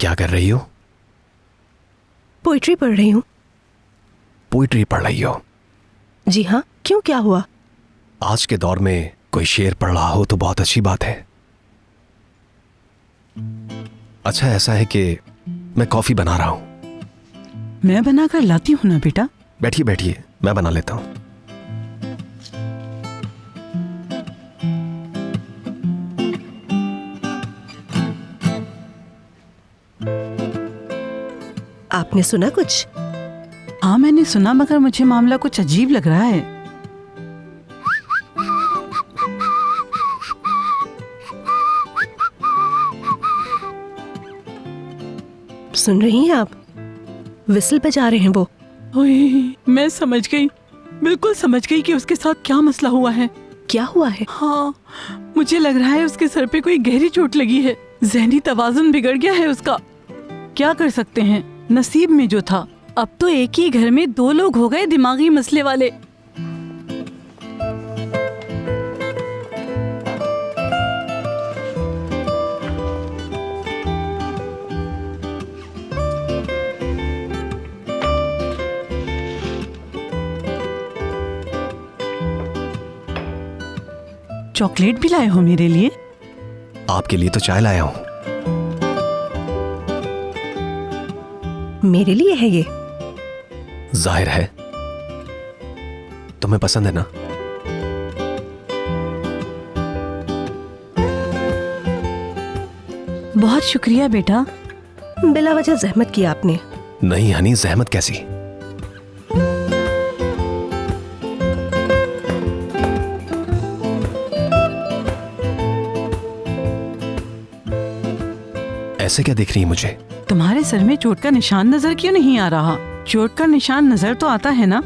क्या कर रही हो? पोइट्री पढ़ रही हूँ। पोइट्री पढ़ रही हो? जी हाँ, क्यों, क्या हुआ? आज के दौर में कोई शेर पढ़ रहा हो तो बहुत अच्छी बात है। अच्छा, ऐसा है कि मैं कॉफी बना रहा हूं। मैं बनाकर लाती हूँ ना बेटा। बैठिए बैठिए, मैं बना लेता हूं। आपने सुना कुछ? हाँ मैंने सुना, मगर मुझे मामला कुछ अजीब लग रहा है। सुन रही हैं आप? विसल बजा रहे हैं वो। ओए, मैं समझ गई, बिल्कुल समझ गई कि उसके साथ क्या मसला हुआ है। क्या हुआ है? हाँ, मुझे लग रहा है उसके सर पे कोई गहरी चोट लगी है। ज़हनी तवाज़ुन बिगड़ गया है उसका। क्या कर सकते हैं, नसीब में जो था। अब तो एक ही घर में 2 लोग हो गए दिमागी मसले वाले। चॉकलेट भी लाए हो मेरे लिए? आपके लिए तो चाय लाया हूं। मेरे लिए है ये? जाहिर है, तुम्हें पसंद है ना? बहुत शुक्रिया बेटा। बिला वजह जहमत की आपने। नहीं हनी, जहमत कैसी? ऐसे क्या देख रही है मुझे? तुम्हारे सर में चोट का निशान नजर क्यों नहीं आ रहा? चोट का निशान नजर तो आता है ना?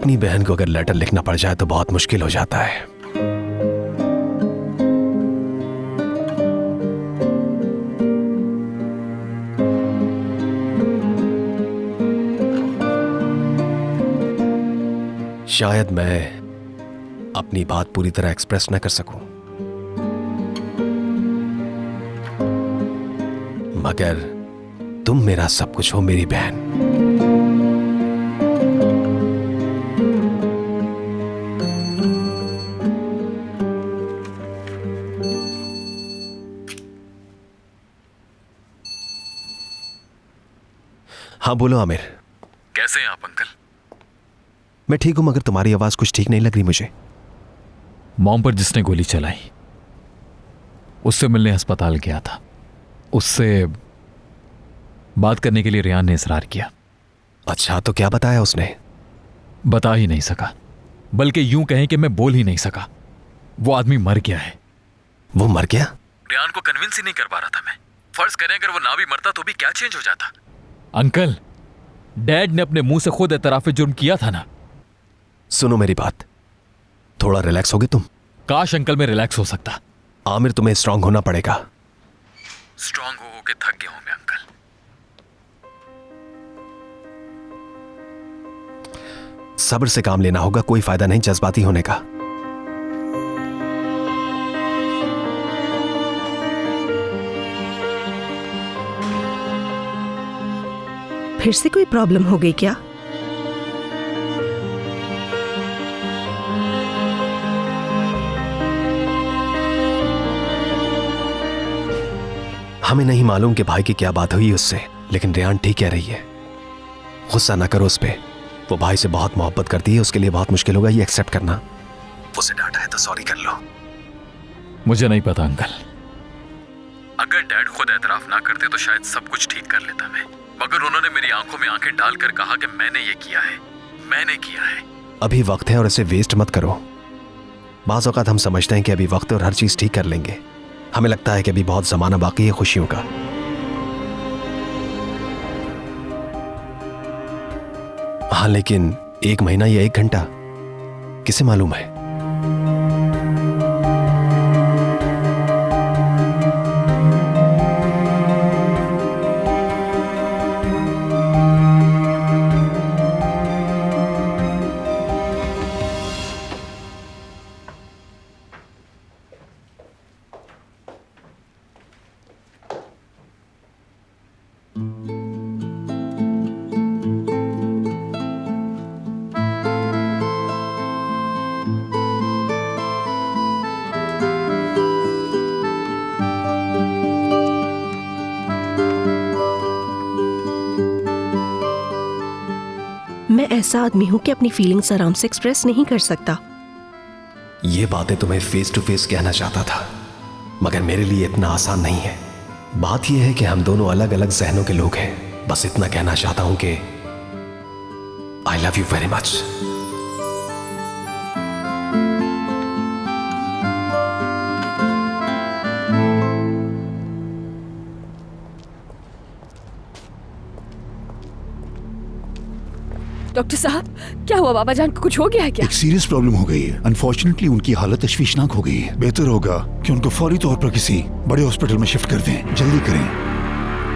अपनी बहन को अगर लेटर लिखना पड़ जाए तो बहुत मुश्किल हो जाता है। शायद मैं अपनी बात पूरी तरह एक्सप्रेस न कर सकूं, मगर तुम मेरा सब कुछ हो, मेरी बहन। हाँ बोलो आमिर। कैसे हैं आप अंकल? मैं ठीक हूं, मगर तुम्हारी आवाज कुछ ठीक नहीं लग रही मुझे। मॉम पर जिसने गोली चलाई उससे मिलने अस्पताल गया था। उससे बात करने के लिए रेहान ने इसरार किया। अच्छा, तो क्या बताया उसने? बता ही नहीं सका, बल्कि यूं कहें कि मैं बोल ही नहीं सका। वो आदमी मर गया है। वो मर गया? रेहान को कन्विंस ही नहीं कर पा रहा था मैं। फर्ज करें अगर वो ना भी मरता तो भी क्या चेंज हो जाता? अंकल, डैड ने अपने मुंह से खुद एतराफ़े जुर्म किया था ना। सुनो मेरी बात, थोड़ा रिलैक्स होगे तुम? काश अंकल मैं रिलैक्स हो सकता। आमिर, तुम्हें स्ट्रांग होना पड़ेगा। स्ट्रांग हो के थक गया हूं मैं अंकल। सब्र से काम लेना होगा, कोई फायदा नहीं जज्बाती होने का। फिर से कोई प्रॉब्लम हो गई क्या? हमें नहीं मालूम कि भाई की क्या बात हुई उससे, लेकिन रेहान ठीक कह रही है। गुस्सा ना करो उस पे, वो भाई से बहुत मोहब्बत करती है, उसके लिए बहुत मुश्किल होगा ये एक्सेप्ट करना। उसे डांटा है तो सॉरी कर लो। मुझे नहीं पता अंकल, अगर डैड खुद एतराफ ना करते तो शायद सब कुछ ठीक कर लेता मैं, मगर उन्होंने मेरी आंखों में आंखें डालकर कहा कि मैंने ये किया है, मैंने किया है। अभी वक्त है और इसे वेस्ट मत करो। बाज़ औक़ात हम समझते हैं कि अभी वक्त है और हर चीज ठीक कर लेंगे। हमें लगता है कि अभी बहुत जमाना बाकी है खुशियों का। हाँ, लेकिन 1 महीना या 1 घंटा किसे मालूम है? मैं ऐसा आदमी हूं कि अपनी फीलिंग्स आराम से एक्सप्रेस नहीं कर सकता। ये बातें तुम्हें फेस टू फेस कहना चाहता था, मगर मेरे लिए इतना आसान नहीं है। बात यह है कि हम दोनों अलग अलग जहनों के लोग हैं। बस इतना कहना चाहता हूं कि I love you very much. Doctor साहब, क्या हुआ? बाबा जान को कुछ हो गया है क्या? एक सीरियस प्रॉब्लम हो गई है। अनफॉर्चुनेटली उनकी हालत तशवीशनाक हो गई है। बेहतर होगा कि उनको फौरी तौर पर किसी बड़े हॉस्पिटल में शिफ्ट कर दें। जल्दी करें।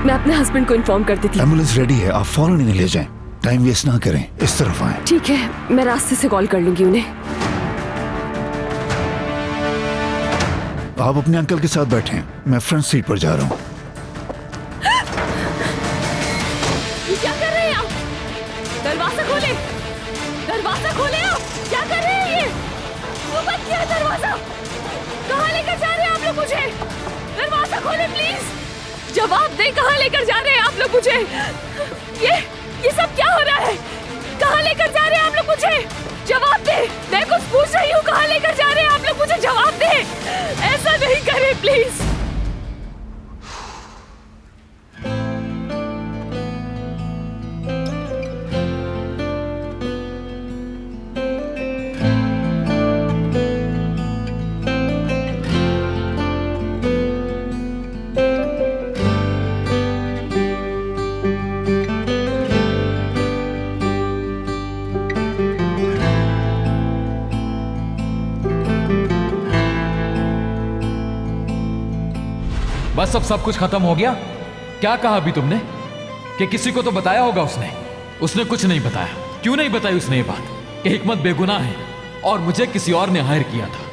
मैं अपने हस्बैंड को इन्फॉर्म कर देती हूँ। एम्बुलेंस रेडी है, आप फौरन इन्हें ले जाएं। टाइम वेस्ट ना करें, इस तरफ आएं। ठीक है, मैं रास्ते से कॉल कर लूंगी उन्हें। आप अपने अंकल के साथ बैठें, मैं फ्रंट सीट पर जा रहा हूँ। ये क्या कर रहे हैं आप? दरवाजा खोले, दरवाजा खोले। आप क्या कर रहे हैं? ये वो बंद किया दरवाजा। कहाँ लेकर जा रहे हैं आप लोग मुझे? दरवाजा खोले प्लीज। जवाब दें, कहाँ लेकर जा रहे हैं आप लोग मुझे? ये सब क्या हो रहा है? कहाँ लेकर जा रहे हैं आप लोग मुझे? जवाब दे। मैं कुछ पूछ रही हूँ, कहाँ लेकर जा रहे हैं आप लोग मुझे? जवाब दे। ऐसा नहीं करें प्लीज। बस अब सब कुछ खत्म हो गया? क्या कहा अभी तुमने? कि किसी को तो बताया होगा उसने। उसने कुछ नहीं बताया। क्यों नहीं बताई उसने ये बात कि हिकमत बेगुनाह है और मुझे किसी और ने हायर किया था?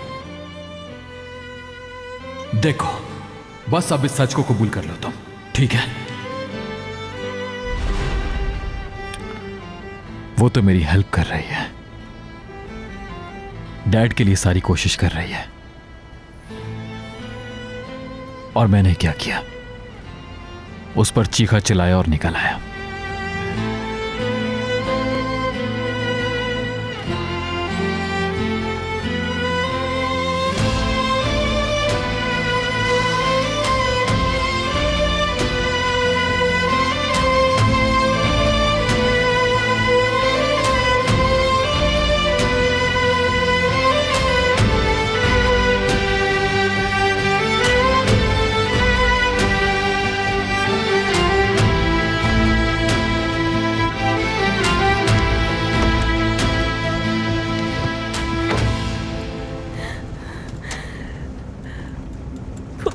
देखो, बस अब इस सच को कबूल कर लो तुम, ठीक है? वो तो मेरी हेल्प कर रही है, डैड के लिए सारी कोशिश कर रही है, और मैंने क्या किया? उस पर चीखा चिल्लाया और निकल आया।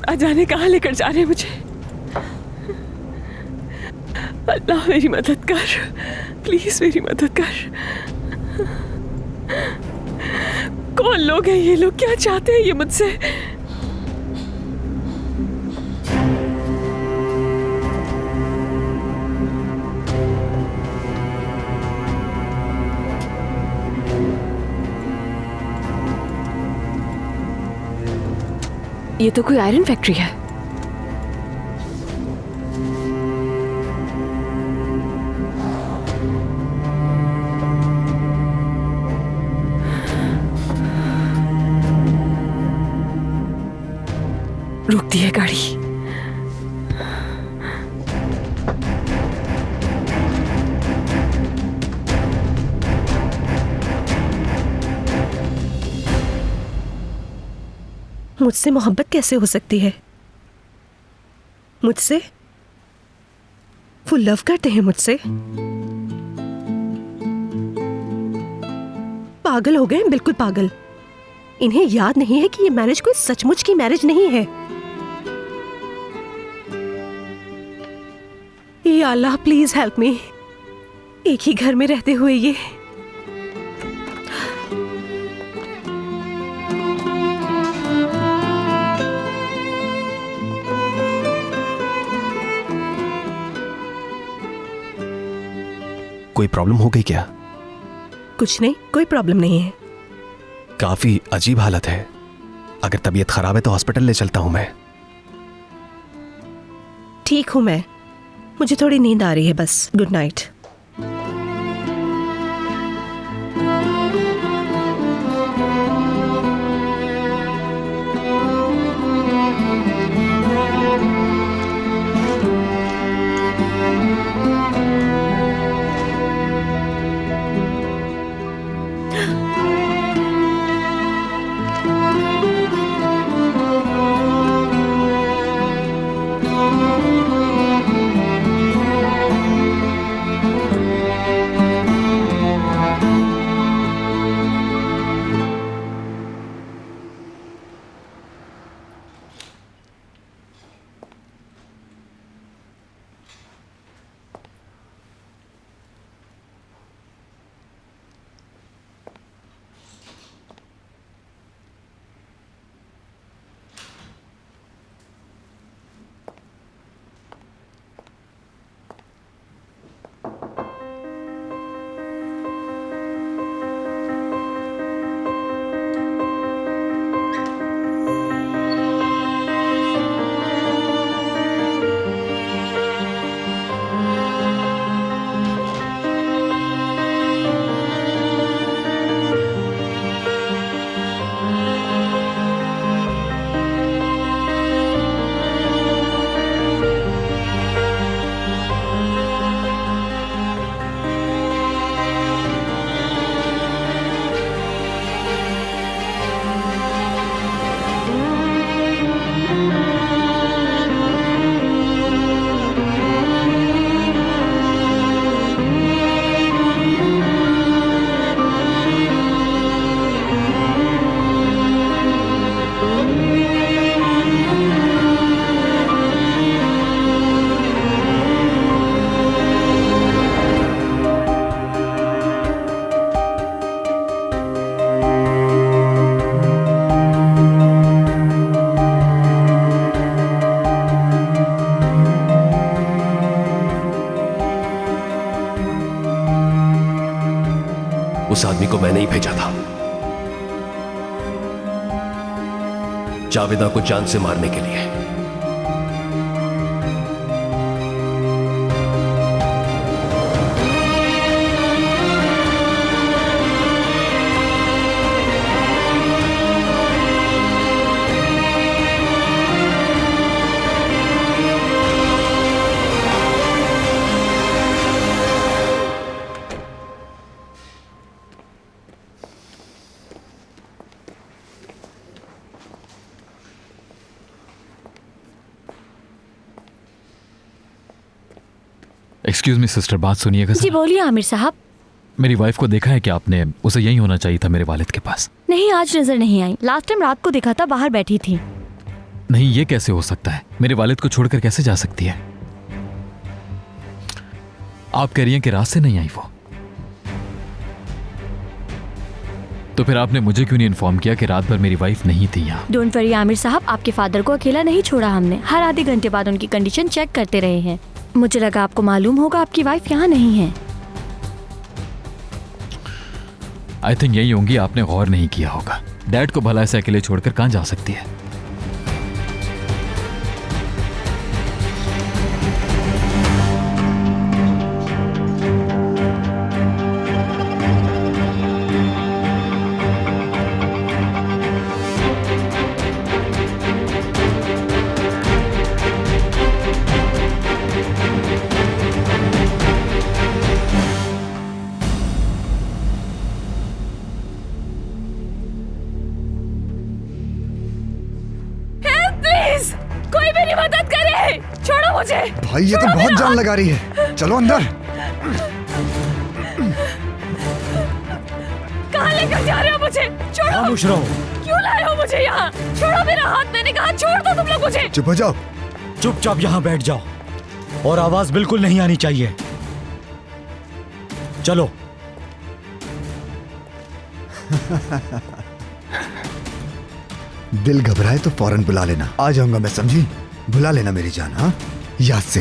ना जाने कहाँ लेकर जा रहे हैं मुझे। अल्लाह मेरी मदद कर, प्लीज मेरी मदद कर। कौन लोग हैं ये लोग? क्या चाहते हैं ये मुझसे? ये तो कोई आयरन फैक्ट्री है। रुकती है गाड़ी। मुझसे मोहब्बत कैसे हो सकती है? मुझसे? वो लव करते हैं मुझसे? पागल हो गए, बिल्कुल पागल। इन्हें याद नहीं है कि ये मैरिज कोई सचमुच की मैरिज नहीं है। या अल्लाह प्लीज हेल्प मी। एक ही घर में रहते हुए ये कोई प्रॉब्लम हो गई क्या? कुछ नहीं, कोई प्रॉब्लम नहीं है। काफी अजीब हालत है। अगर तबीयत खराब है तो हॉस्पिटल ले चलता हूं मैं। ठीक हूं मैं, मुझे थोड़ी नींद आ रही है बस। Good night. मैंने ही भेजा था, जावेदा को जान से मारने के लिए। एक्सक्यूज मी सिस्टर, बात सुनिएगा। जी बोलिए आमिर साहब। मेरी वाइफ को देखा है कि आपने? उसे यही होना चाहिए था मेरे वालिद के पास। नहीं, आज नजर नहीं आई। लास्ट टाइम रात को देखा था, बाहर बैठी थी। नहीं, ये कैसे हो सकता है? मेरे वालिद को छोड़कर कैसे जा सकती है? आप कह रही हैं कि रात से नहीं आई वो, तो फिर आपने मुझे क्यों नहीं इन्फॉर्म किया कि रात भर मेरी वाइफ नहीं थी यहाँ? डोंट वरी आमिर साहब, आपके फादर को अकेला नहीं छोड़ा हमने। हर आधे घंटे बाद उनकी कंडीशन चेक करते रहे हैं। मुझे लगा आपको मालूम होगा आपकी वाइफ यहाँ नहीं है। आई थिंक यही होंगी, आपने गौर नहीं किया होगा। डैड को भला ऐसे अकेले छोड़कर कहाँ जा सकती है? कोई मेरी मदद करे, छोड़ो मुझे। भाई ये तो बहुत जान लगा रही है, चलो अंदर। कहाँ लेकर जा रहे हो मुझे? छोड़ो। खामोश रहो। क्यों लाए हो मुझे यहाँ? छोड़ो मेरा हाथ, मैंने कहा छोड़ दो तुम लोग मुझे। चुप हो जाओ। चुपचाप यहाँ बैठ जाओ और आवाज बिल्कुल नहीं आनी चाहिए। चलो। दिल घबराए तो फौरन बुला लेना, आ जाऊंगा मैं, समझी? बुला लेना मेरी जान, हाँ, याद से।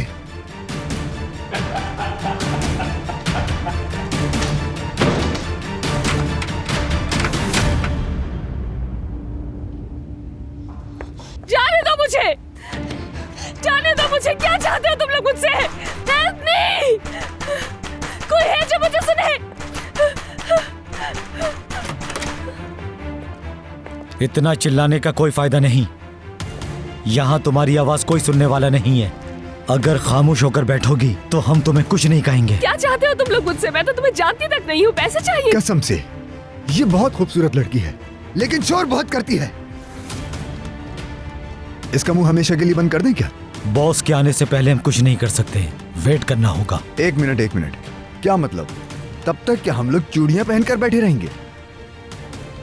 जाने दो मुझे, जाने दो मुझे। क्या चाहते हो तुम लोग मुझसे? हेल्प मी, कोई है जो मुझे सुने? इतना चिल्लाने का कोई फायदा नहीं, यहाँ तुम्हारी आवाज कोई सुनने वाला नहीं है। अगर खामोश होकर बैठोगी तो हम तुम्हें कुछ नहीं कहेंगे। क्या चाहते हो तुम लोग मुझसे? मैं तो तुम्हें जानती तक नहीं हूँ। पैसे चाहिए? कसम से ये बहुत खूबसूरत लड़की है, लेकिन शोर बहुत करती है। इसका मुंह हमेशा के लिए बंद कर दें क्या? बॉस के आने से पहले हम कुछ नहीं कर सकते, वेट करना होगा। एक मिनट, क्या मतलब? तब तक क्या हम लोग चूड़ियां पहनकर बैठे रहेंगे?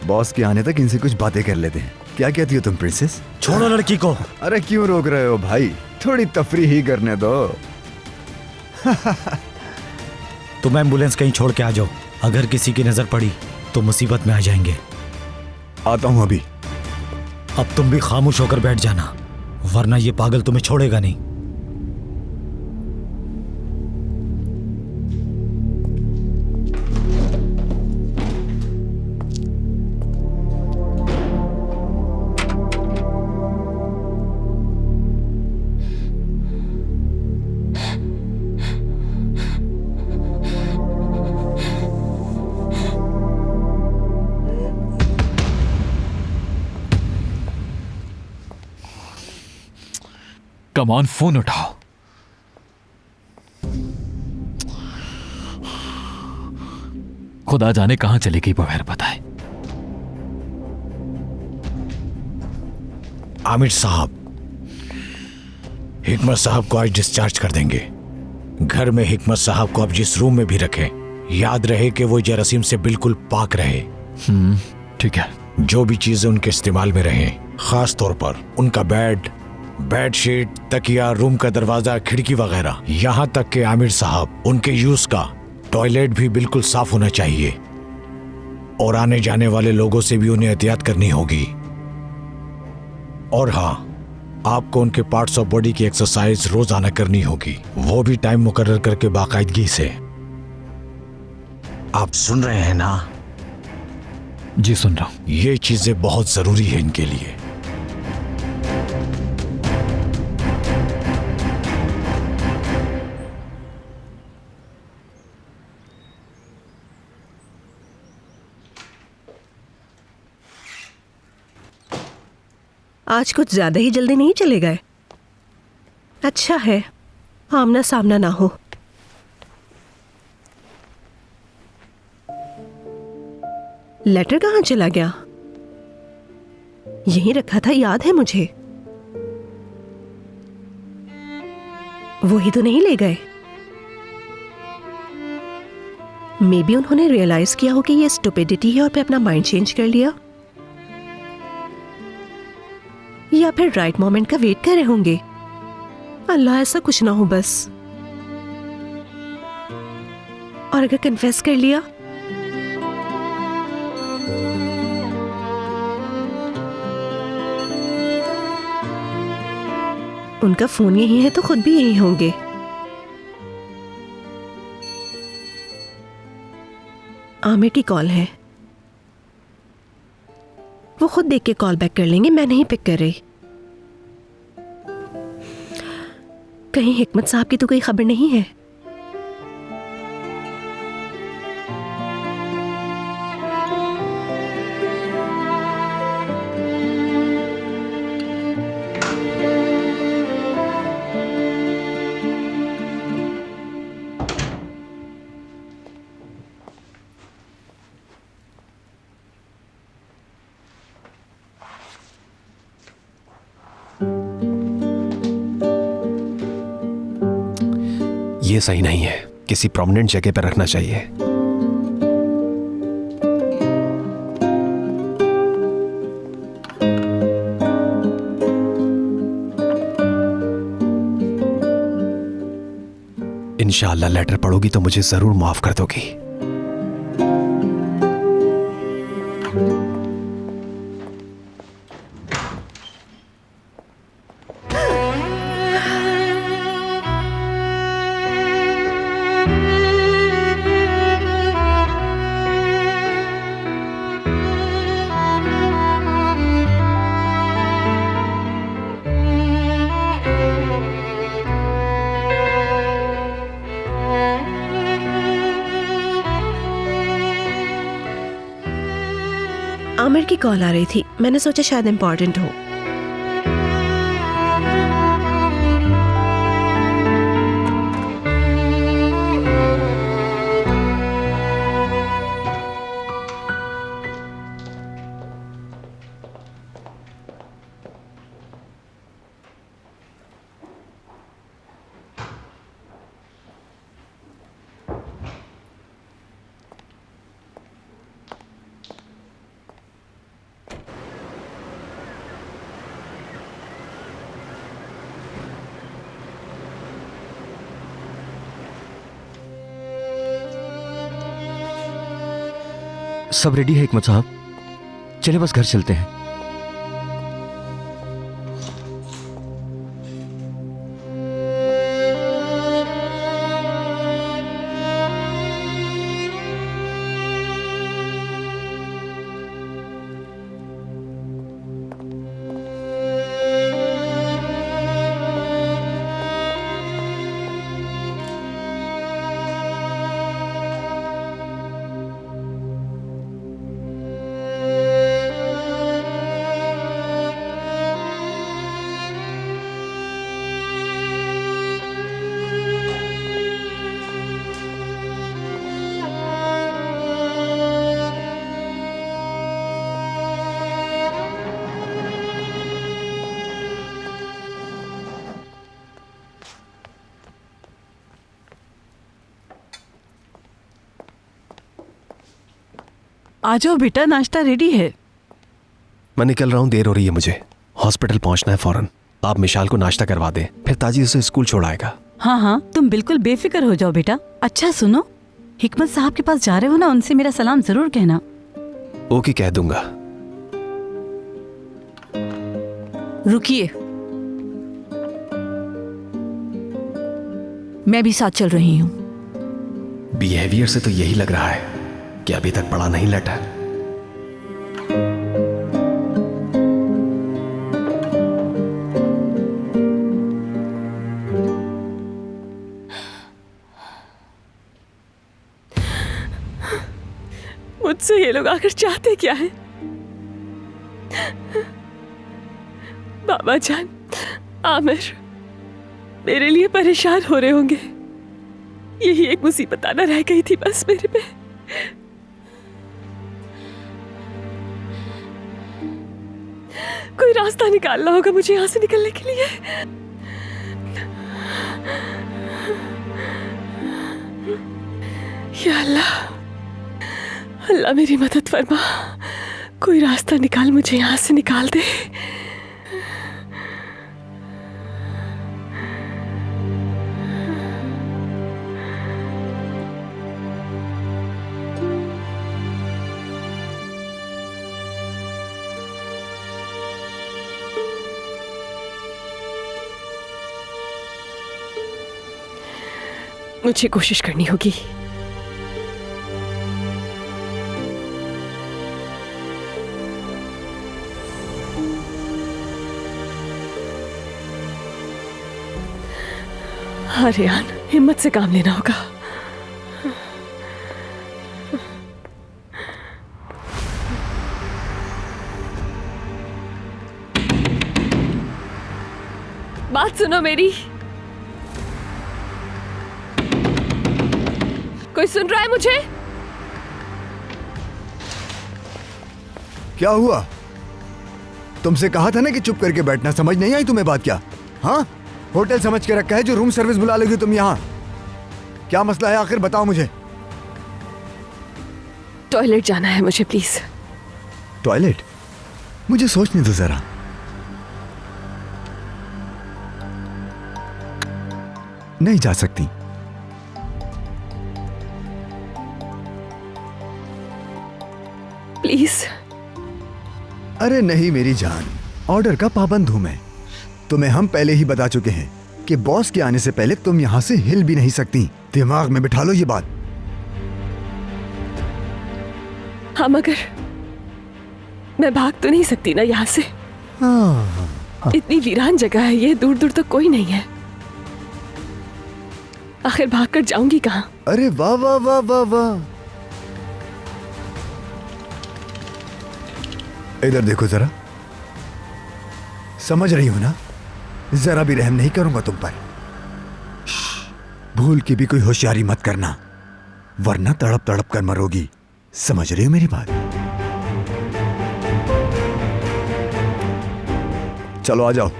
बॉस के आने तक इनसे कुछ बातें कर लेते हैं। क्या कहती हो तुम प्रिंसेस? छोड़ो लड़की को। अरे क्यों रोक रहे हो भाई, थोड़ी तफरीह ही करने दो। तुम एम्बुलेंस कहीं छोड़ के आ जाओ, अगर किसी की नजर पड़ी तो मुसीबत में आ जाएंगे। आता हूं अभी। अब तुम भी खामोश होकर बैठ जाना, वरना ये पागल तुम्हें छोड़ेगा नहीं। कमान, फोन उठाओ। खुदा जाने कहां चली गई बगैर बताए। आमिर साहब, हिकमत साहब को आज डिस्चार्ज कर देंगे। घर में हिकमत साहब को आप जिस रूम में भी रखें, याद रहे कि वो जरासीम से बिल्कुल पाक रहे। ठीक है। जो भी चीजें उनके इस्तेमाल में रहें, खास तौर पर उनका बेडशीट, तकिया, रूम का दरवाजा, खिड़की वगैरह, यहाँ तक कि आमिर साहब उनके यूज का टॉयलेट भी बिल्कुल साफ होना चाहिए। और आने जाने वाले लोगों से भी उन्हें एहतियात करनी होगी। और हाँ, आपको उनके पार्ट्स ऑफ बॉडी की एक्सरसाइज रोजाना करनी होगी, वो भी टाइम मुकर्रर करके बाकायदगी से। आप सुन रहे हैं ना? जी सुन रहा हूँ। ये चीजें बहुत जरूरी है इनके लिए। आज कुछ ज्यादा ही जल्दी नहीं चले गए। अच्छा है आमना सामना ना हो। लेटर कहाँ चला गया? यहीं रखा था, याद है मुझे। वो ही तो नहीं ले गए। मे बी उन्होंने रियलाइज किया हो कि ये स्टुपिडिटी है और फिर अपना माइंड चेंज कर लिया, या फिर राइट मोमेंट का वेट कर रहे होंगे। अल्लाह ऐसा कुछ ना हो बस। और अगर कन्फेस कर लिया? उनका फोन यही है तो खुद भी यही होंगे। आमिर की कॉल है, वो खुद देख के कॉल बैक कर लेंगे, मैं नहीं पिक कर रही। कहीं हिकमत साहब की तो कोई खबर नहीं है? ये सही नहीं है, किसी प्रोमिनेंट जगह पर रखना चाहिए। इंशाअल्लाह लेटर पढ़ोगी तो मुझे जरूर माफ कर दोगी। आमिर की कॉल आ रही थी, मैंने सोचा शायद इंपॉर्टेंट हो। सब रेडी है हिकमत साहब, चले बस घर चलते हैं। आ जाओ बेटा, नाश्ता रेडी है। मैं निकल रहा हूँ, देर हो रही है मुझे, हॉस्पिटल पहुंचना है फौरन। आप मिशाल को नाश्ता करवा दें, फिर ताजी उसे स्कूल छोड़ आएगा। हाँ हाँ, तुम बिल्कुल बेफिक्र हो जाओ बेटा। अच्छा सुनो, हिकमत साहब के पास जा रहे हो ना, उनसे मेरा सलाम जरूर कहना। ओके, कह दूंगा। रुकिए, मैं भी साथ चल रही हूँ। बिहेवियर से तो यही लग रहा है कि अभी तक पड़ा नहीं लटा। मुझसे ये लोग आखिर चाहते क्या है? बाबा जान, आमिर मेरे लिए परेशान हो रहे होंगे। यही एक मुसीबत आना रह गई थी बस मेरे पे। कोई रास्ता निकालना होगा मुझे यहाँ से निकलने के लिए। या अल्लाह, अल्लाह मेरी मदद फरमा। कोई रास्ता निकाल, मुझे यहाँ से निकाल दे। मुझे कोशिश करनी होगी। हाँ रेहान, हिम्मत से काम लेना होगा। बात सुनो मेरी। कोई सुन रहा है मुझे? क्या हुआ? तुमसे कहा था ना कि चुप करके बैठना। समझ नहीं आई तुम्हें बात? क्या हाँ, होटल समझ के रखा है जो रूम सर्विस बुला लोगी तुम यहाँ? क्या मसला है आखिर, बताओ मुझे। टॉयलेट जाना है मुझे, प्लीज। टॉयलेट? मुझे सोचने दो जरा। नहीं जा सकती। प्लीज। अरे नहीं मेरी जान, ऑर्डर का पाबंद हूं मैं। तुम्हें हम पहले ही बता चुके हैं कि बॉस के आने से पहले तुम यहां से हिल भी नहीं सकती। दिमाग में बिठा लो ये बात। हाँ, मगर मैं भाग तो नहीं सकती ना यहाँ से। इतनी वीरान जगह है ये, दूर दूर तक कोई नहीं है। आखिर भाग कर जाऊंगी कहाँ? अरे वाह वाह वाह वाह वाह। इधर देखो जरा, समझ रही हो ना? जरा भी रहम नहीं करूंगा तुम पर। भूल के भी कोई होशियारी मत करना, वरना तड़प तड़प कर मरोगी। समझ रही हो मेरी बात? चलो आ जाओ,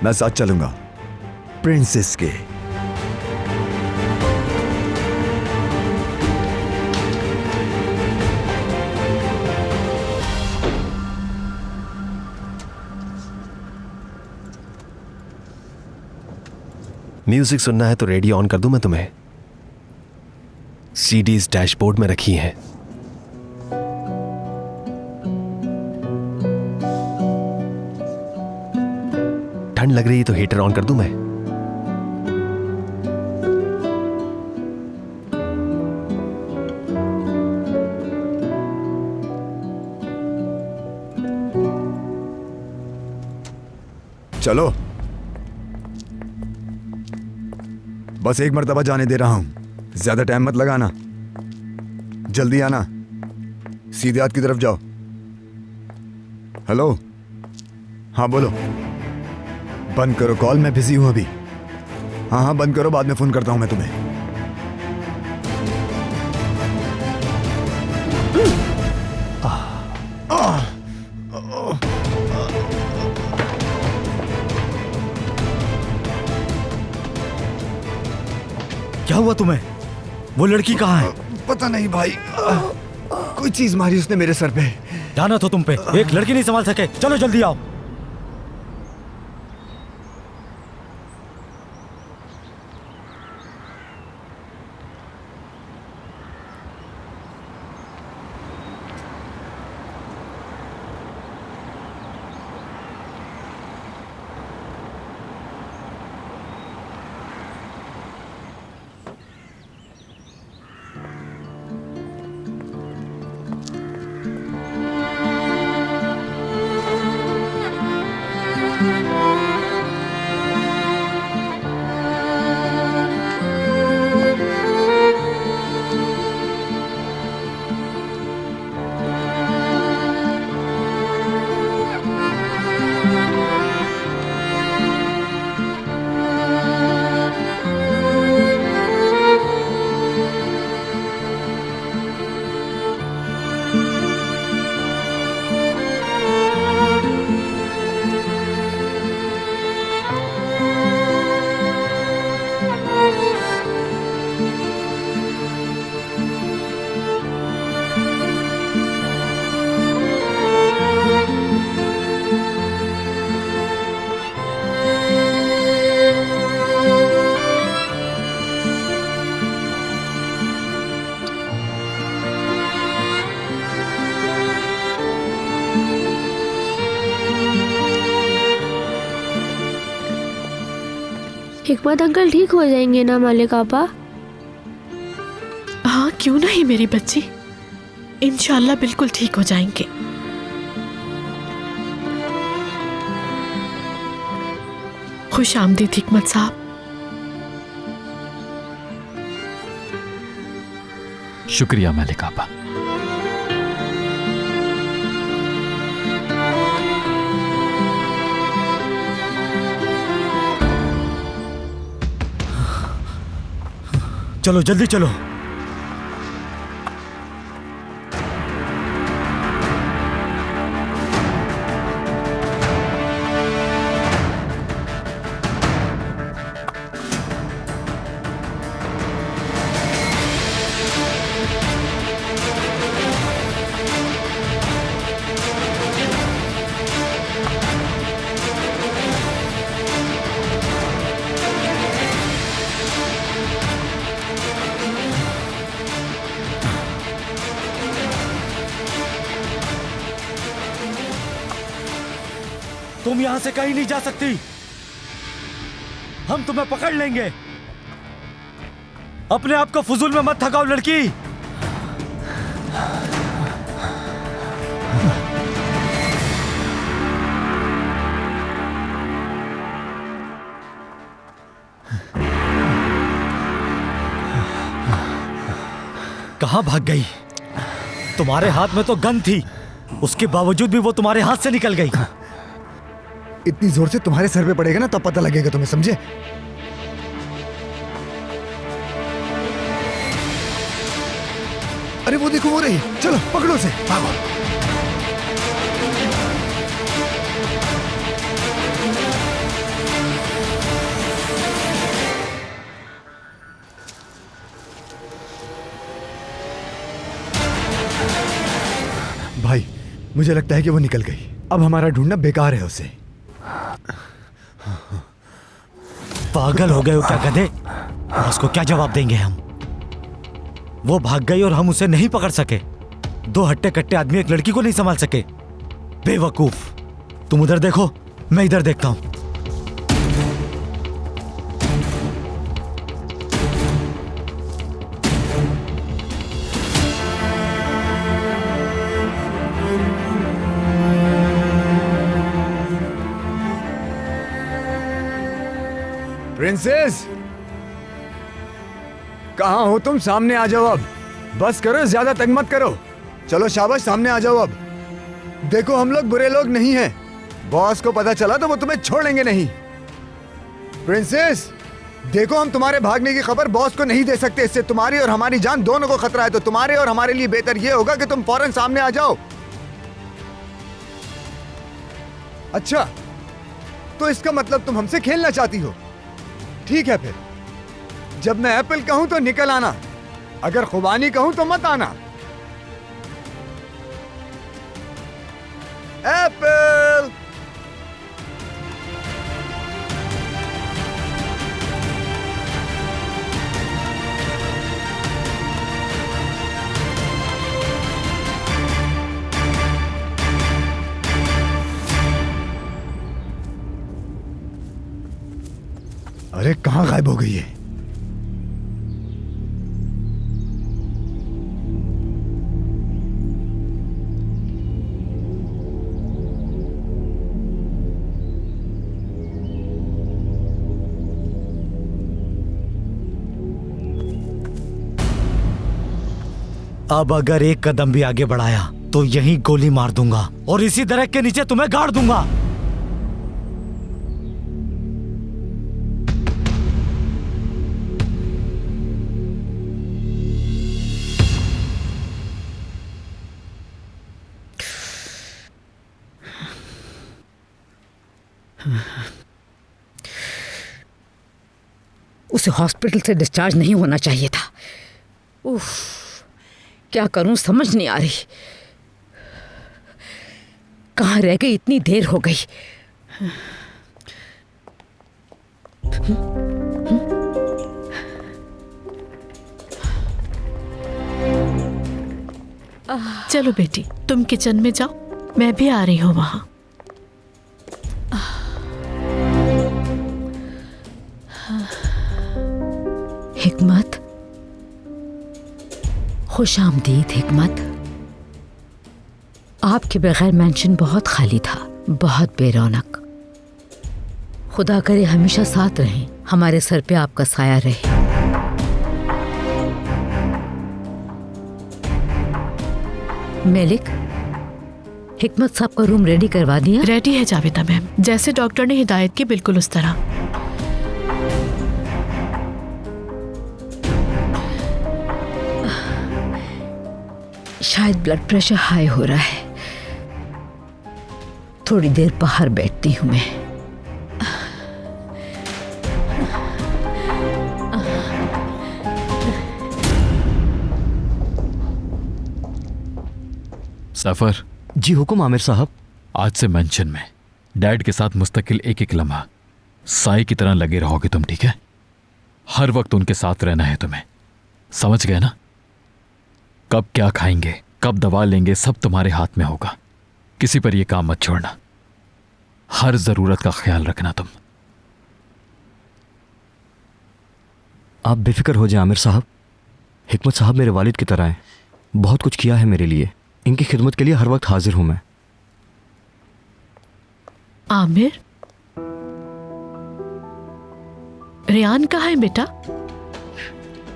मैं साथ चलूंगा प्रिंसेस के। म्यूजिक सुनना है तो रेडियो ऑन कर दूं मैं तुम्हें? सीडीज डैशबोर्ड में रखी हैं। ठंड लग रही है तो हीटर ऑन कर दूं मैं? चलो, बस एक मर्तबा जाने दे रहा हूं, ज्यादा टाइम मत लगाना। जल्दी आना, सीधे हाथ की तरफ जाओ। हेलो, हाँ बोलो। बंद करो कॉल, मैं बिजी हूं अभी। हाँ हाँ बंद करो, बाद में फोन करता हूं मैं तुम्हें। क्या हुआ तुम्हें? वो लड़की कहाँ है? पता नहीं भाई, कोई चीज मारी उसने मेरे सर पे। जाना तो तुम पे, एक लड़की नहीं संभाल सके। चलो जल्दी आओ। एक बात अंकल ठीक हो जाएंगे ना मालिक आपा? हाँ क्यों नहीं मेरी बच्ची, इंशाल्लाह बिल्कुल ठीक हो जाएंगे। खुश आमदीद हिकमत साहब। शुक्रिया मलिक आपा। चलो जल्दी चलो। तुम यहां से कहीं नहीं जा सकती, हम तुम्हें पकड़ लेंगे। अपने आप को फजूल में मत थकाओ लड़की। कहां भाग गई? तुम्हारे हाथ में तो गन थी, उसके बावजूद भी वो तुम्हारे हाथ से निकल गई। इतनी जोर से तुम्हारे सर पे पड़ेगा ना तब पता लगेगा तुम्हें, समझे? अरे वो देखो, वो रही, चलो पकड़ो उसे, भागो। भाई मुझे लगता है कि वो निकल गई, अब हमारा ढूंढना बेकार है उसे। पागल हो गए हो क्या गधे? उसको क्या जवाब देंगे हम? वो भाग गई और हम उसे नहीं पकड़ सके। दो हट्टे कट्टे आदमी एक लड़की को नहीं संभाल सके। बेवकूफ। तुम उधर देखो, मैं इधर देखता हूं। प्रिंसेस, कहां हो तुम? सामने आ जाओ अब। बस करो, ज्यादा तंग मत करो। चलो शाबाश, सामने आ जाओ अब। देखो हम लोग बुरे लोग नहीं हैं। बॉस को पता चला तो वो तुम्हें छोड़ेंगे नहीं। प्रिंसेस देखो, हम तुम्हारे भागने की खबर बॉस को नहीं दे सकते। इससे तुम्हारी और हमारी जान दोनों को खतरा है। तो तुम्हारे और हमारे लिए बेहतर ये होगा कि तुम फौरन सामने आ जाओ। अच्छा, तो इसका मतलब तुम हमसे खेलना चाहती हो? ठीक है, फिर जब मैं एप्पल कहूं तो निकल आना, अगर खुबानी कहूं तो मत आना। एप्पल। अरे कहां गायब हो गई है? अब अगर एक कदम भी आगे बढ़ाया तो यहीं गोली मार दूंगा और इसी दरख्त के नीचे तुम्हें गाड़ दूंगा। उसे हॉस्पिटल से डिस्चार्ज नहीं होना चाहिए था। उफ, क्या करूं समझ नहीं आ रही। कहाँ रह गई? इतनी देर हो गई। चलो बेटी, तुम किचन में जाओ, मैं भी आ रही हूँ वहां। हिकमत, खुश आमदीद हिकमत। आपके बगैर मेंशन बहुत खाली था, बहुत बेरौनक। खुदा करे हमेशा साथ रहें, हमारे सर पे आपका साया रहे। मेलिक, हिकमत साहब का रूम रेडी करवा दिया? रेडी है जावेदा मैम, जैसे डॉक्टर ने हिदायत की बिल्कुल उस तरह। शायद ब्लड प्रेशर हाई हो रहा है, थोड़ी देर बाहर बैठती हूं मैं। सफर। जी हुकुम आमिर साहब। आज से मेंशन में डैड के साथ मुस्तकिल एक एक लम्हा साई की तरह लगे रहोगे तुम, ठीक है? हर वक्त उनके साथ रहना है तुम्हें, समझ गए ना? कब क्या खाएंगे, कब दवा लेंगे, सब तुम्हारे हाथ में होगा। किसी पर यह काम मत छोड़ना, हर जरूरत का ख्याल रखना तुम। आप बेफिक्र हो जाए आमिर साहब, हिकमत साहब मेरे वालिद की तरह हैं, बहुत कुछ किया है मेरे लिए, इनकी खिदमत के लिए हर वक्त हाजिर हूं मैं। आमिर, रियान कहाँ है बेटा?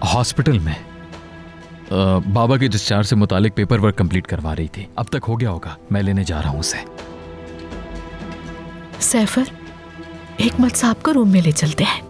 हॉस्पिटल में बाबा के डिस्चार्ज से मुतालिक पेपर वर्क कंप्लीट करवा रही थी। अब तक हो गया होगा, मैं लेने जा रहा हूं उसे। सैफर, हिकमत साहब को रूम में ले चलते हैं।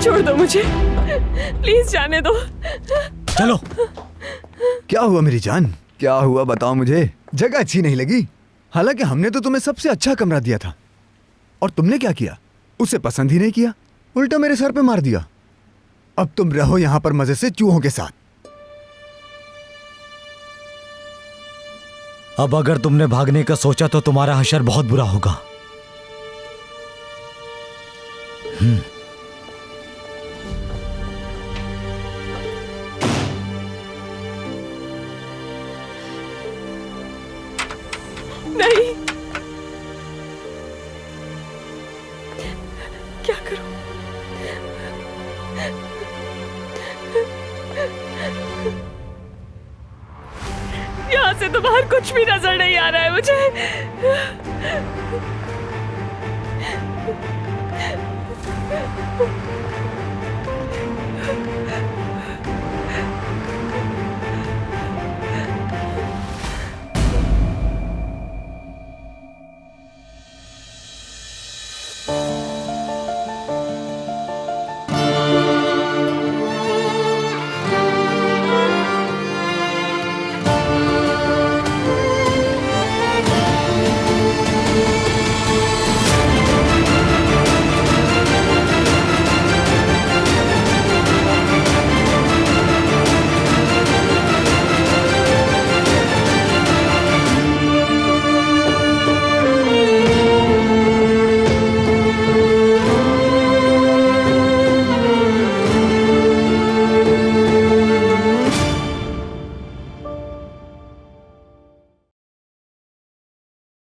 छोड़ दो मुझे, प्लीज जाने दो। चलो। क्या हुआ मेरी जान, क्या हुआ बताओ मुझे? जगह अच्छी नहीं लगी? हालांकि हमने तो तुम्हें सबसे अच्छा कमरा दिया था, और तुमने क्या किया? उसे पसंद ही नहीं किया, उल्टा मेरे सर पे मार दिया। अब तुम रहो यहां पर मजे से चूहों के साथ। अब अगर तुमने भागने का सोचा तो तुम्हारा हशर बहुत बुरा होगा। नहीं, क्या करूं? यहाँ से तो बाहर कुछ भी नजर नहीं आ रहा है मुझे।